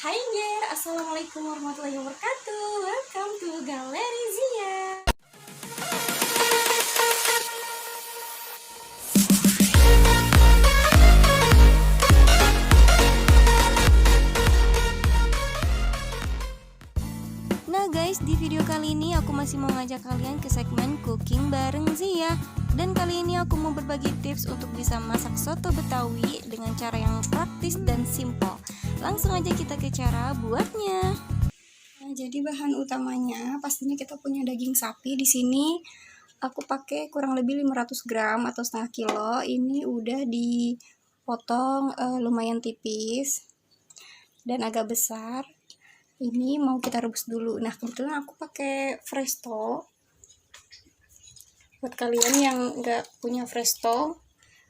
Hai Ger, Assalamualaikum warahmatullahi wabarakatuh. Welcome to Galeri Zia. Nah guys, di video kali ini aku masih mau ngajak kalian ke segmen cooking bareng Zia. Dan kali ini aku mau berbagi tips untuk bisa masak soto Betawi dengan cara yang praktis dan simple. Langsung aja kita ke cara buatnya. Nah, jadi bahan utamanya pastinya kita punya daging sapi. Di sini aku pakai kurang lebih 500 gram atau setengah kilo. Ini udah dipotong lumayan tipis dan agak besar. Ini mau kita rebus dulu. Nah, kebetulan aku pakai Presto. Buat kalian yang nggak punya Presto,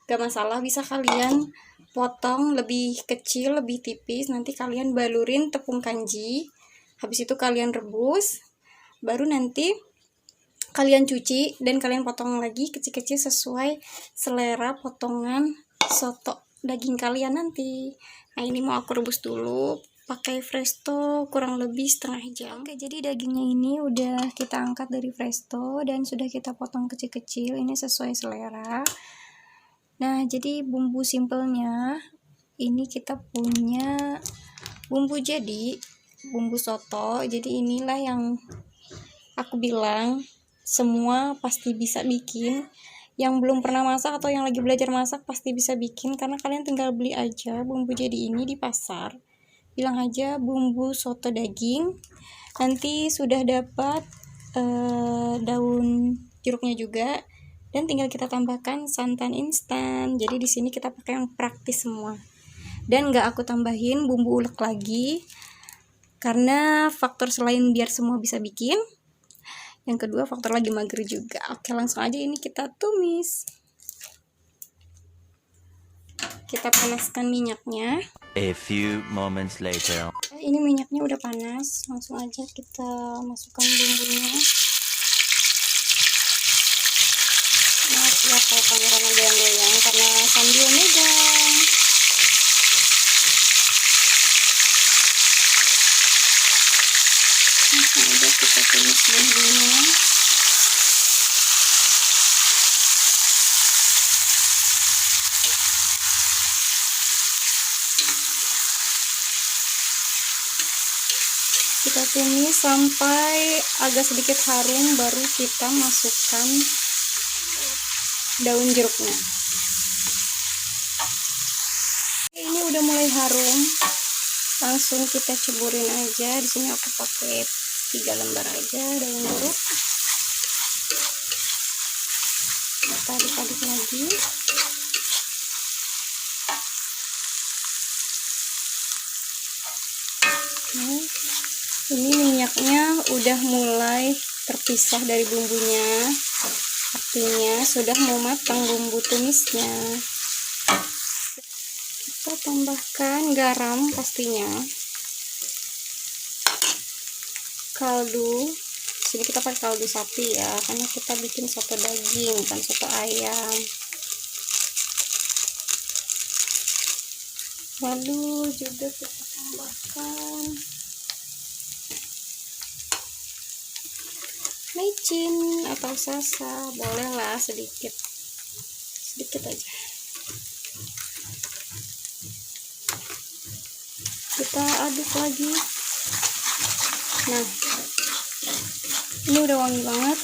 nggak masalah, bisa kalian potong lebih kecil, lebih tipis. Nanti kalian balurin tepung kanji. Habis itu kalian rebus. Baru nanti kalian cuci dan kalian potong lagi kecil-kecil sesuai selera potongan soto daging kalian nanti. Nah, ini mau aku rebus dulu pakai Presto kurang lebih setengah jam. Oke, jadi dagingnya ini udah kita angkat dari Presto dan sudah kita potong kecil-kecil. Ini sesuai selera. Nah, jadi bumbu simpelnya ini kita punya bumbu jadi bumbu soto. Jadi inilah yang aku bilang semua pasti bisa bikin. Yang belum pernah masak atau yang lagi belajar masak pasti bisa bikin, karena kalian tinggal beli aja bumbu jadi ini di pasar. Bilang aja bumbu soto daging. Nanti sudah dapat daun jeruknya juga, dan tinggal kita tambahkan santan instan. Jadi di sini kita pakai yang praktis semua. Dan nggak aku tambahin bumbu ulek lagi, karena faktor selain biar semua bisa bikin, yang kedua faktor lagi mager juga. Oke, langsung aja ini kita tumis. Kita panaskan minyaknya. A few moments later. Ini minyaknya udah panas, langsung aja kita masukkan bumbunya. Maaf ya kalau kameranya goyang-goyang karena sambil megang. Langsung aja kita tumis bumbunya. Kita tumis sampai agak sedikit harum, baru kita masukkan daun jeruknya. Ini udah mulai harum, langsung kita ceburin aja. Di sini aku pakai 3 lembar aja daun jeruk. Kita aduk-aduk lagi. Nah, ini minyaknya udah mulai terpisah dari bumbunya, artinya sudah mau matang bumbu tumisnya. Kita tambahkan garam pastinya, kaldu. Sini kita pakai kaldu sapi ya, karena kita bikin soto daging bukan soto ayam. Lalu juga kita tambahkan micin atau sasa, bolehlah sedikit aja. Kita aduk lagi. Nah, ini udah wangi banget.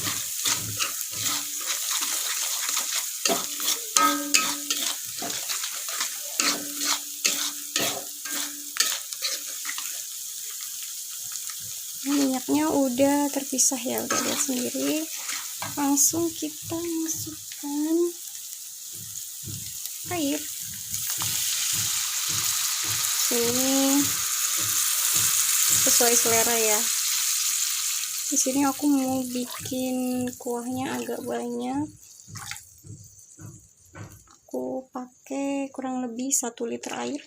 Minyaknya udah terpisah ya, udah lihat sendiri. Langsung kita masukkan air. Ini sesuai selera ya. Di sini aku mau bikin kuahnya agak banyak. Aku pakai kurang lebih 1 liter air.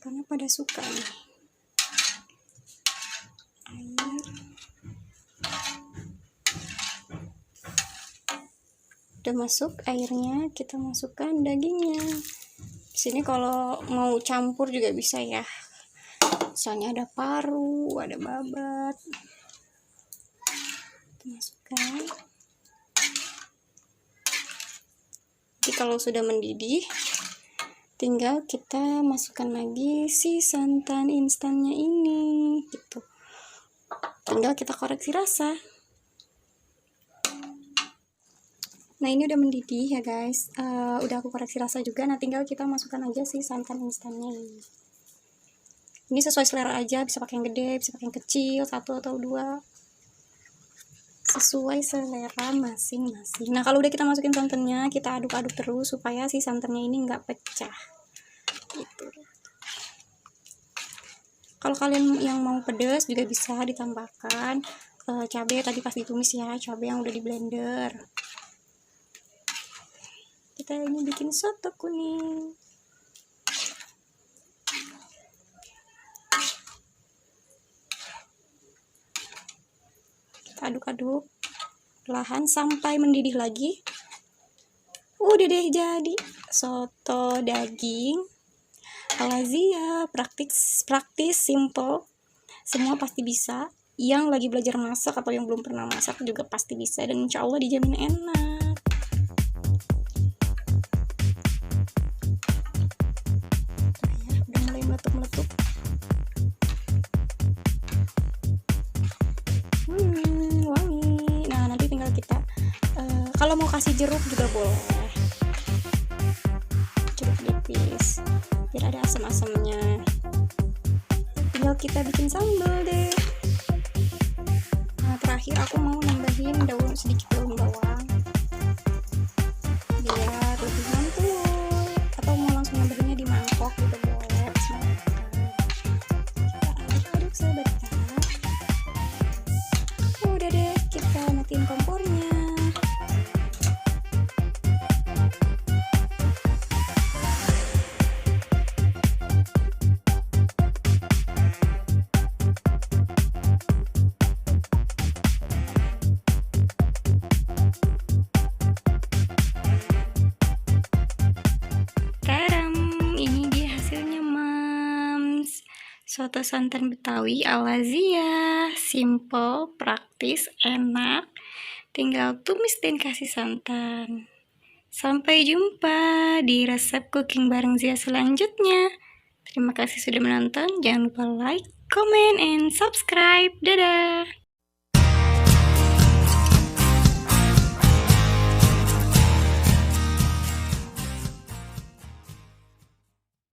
Karena pada suka nih air. Udah masuk airnya, kita masukkan dagingnya. Di sini kalau mau campur juga bisa ya. Misalnya ada paru, ada babat. Masukkan. Jadi kalau sudah mendidih, tinggal kita masukkan lagi si santan instannya ini gitu. Tinggal kita koreksi rasa. Nah ini udah mendidih ya guys, udah aku koreksi rasa juga. Nah tinggal kita masukkan aja si santan instannya ini. Ini sesuai selera aja, bisa pakai yang gede, bisa pakai yang kecil, 1 atau 2, sesuai selera masing-masing. Nah kalau udah kita masukin santannya, kita aduk-aduk terus supaya si santannya ini nggak pecah gitu. Kalau kalian yang mau pedas juga bisa ditambahkan cabai tadi pas ditumis ya, cabai yang udah di blender. Kita ini bikin soto kuning. Kita aduk-aduk perlahan sampai mendidih lagi. Udah deh jadi soto daging Al-Azia, praktis, simple. Semua pasti bisa. Yang lagi belajar masak atau yang belum pernah masak juga pasti bisa, dan insya Allah dijamin enak. Ya, udah mulai meletup-meletup. Wangi. Nah nanti tinggal kita kalau mau kasih jeruk juga boleh, jeruk nipis biar ada asam-asamnya. Tinggal kita bikin sambal deh. Nah terakhir aku mau nambahin sedikit daun bawang biar lebih mantul, atau mau langsung nambahinnya di mangkok juga boleh. Kita aduk-aduk sebentar. Udah deh, kita matiin kompornya. Ini dia hasilnya mams. Soto santan Betawi Al-Azia, simple, praktis, enak. Tinggal tumis dan kasih santan. Sampai jumpa di resep cooking bareng Zia selanjutnya. Terima kasih sudah menonton. Jangan lupa like, comment, and subscribe. Dadah!